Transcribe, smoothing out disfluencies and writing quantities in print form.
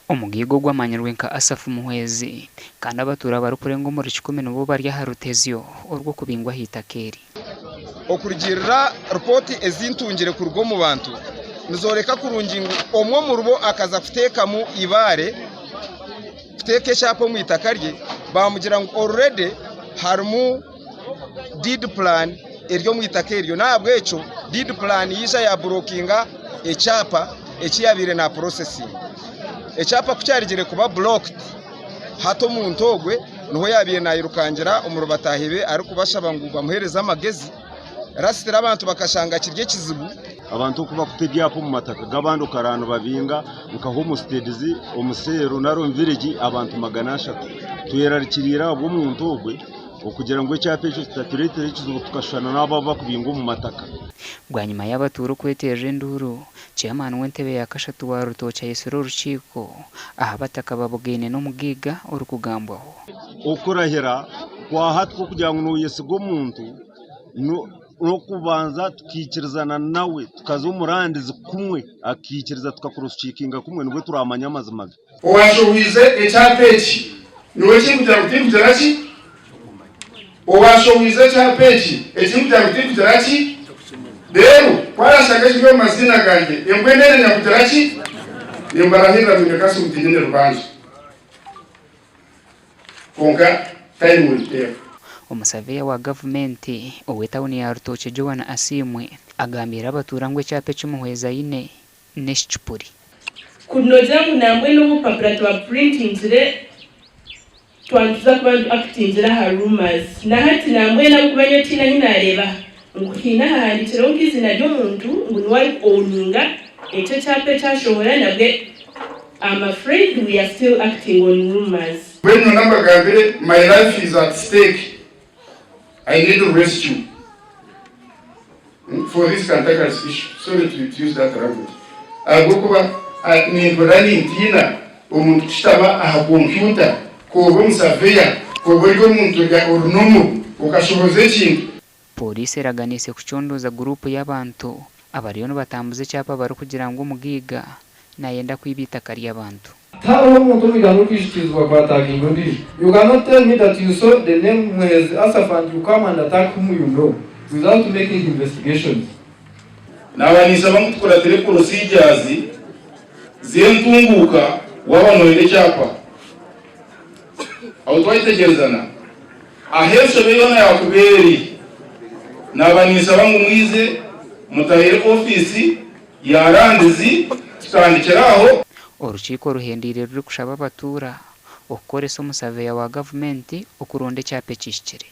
Omugigo gw'amanyirwe nka asafu muhwezi kandi abatura bari kurenga muri 10 nubo bari harutezyo urwo kubingwa hitakeri okurigirira report ezintungire ku rugo mu bantu nizoreka kurungingo omwe mu rubo akaza kuteka mu ibare kuteke shapo mu itakarye bamugira ngo already harmu deed plan eryo mu itakeryo nabwo eco deed plan yisha ya brokinga echapa ekiyabire na processing echapa kucyarigire kuba blocked hato mu ntogwe nuho yabiye nayirukangira umurubatahibe ari kubashaba ngo bamuhereza amagezi rasitira abantu bakashanga kirye kizibu abantu kuba kutegyapo mu mataka gabando karano babinga nkaho mustedizi omusero narumvirigi abantu maganasha tuyerarikirira obwo mu ntogwe okugira ngo ecyapecho staturetire kizibu tukashana nabo bakubinga mu mataka gwanyuma y'abaturu kweteje nduru chairman w'entebe yakashatu wa rutocha yesero ruchiko ahabataka babugene no mugiga urukugambwaho okurahira kwa hatwo kugira ngo yesigo muntu no kubanza tukikirizana nawe tukazo murandizi kumwe akikiriza tukakurusikinga kumwe nubwo turamanya amazimaga owashowize ecyapechi niwe kinkugira kugira ki owashowize ecyapechi ekinkugira kugira ki rero kwarashaka kiyo mazina ganje yengwendere nyakugira ki nimbarahira mnyakasi mutigene rubanje konka time will tell. Umusaveya wa government owetawuni ya rutoche Joana Asimwe agambira abaturangwe cyape cy'umuhweza yine neshipuri kunoza munambwe n'ubupapura twa printingire twantuza kuba actingira ha rumors na hati nambwe nakubanyo tina hinareba ngukina handikiro ngizina ry'omuntu ngo niwari owninga ecyo cyape cyashobora nabwe I'm afraid we are still acting on rumors. When your number gambire my life is at stake, I need to rescue for this contentious issue. Sorry to use that language. Agokuba ni ndorani ntina omuntu kitaba aha computer ko bumsaveya ko buri omuntu ya orunomo ukashoboza ekintu. Polisi eraganise kuchondoza grupu y'abantu abariyo no batambuze cyapa bari kugira ngo umugiga nayenda kwibita kari abantu. You cannot tell me that you saw the name Mwezi Asaf and you come and attack whom you know without making investigations. Nabanisa bamutukura tele procedures zentunguka wabanoyire cyapa. Awutwayitegerezana. Ahesho beyona yakuberi. Nabanisa bamumwize mutahire office yarandizi tukandikiraho. Urukiko ruhendire ruri kushaba abatura okoresa umusaveya wa government okuronde cyape cyishikire.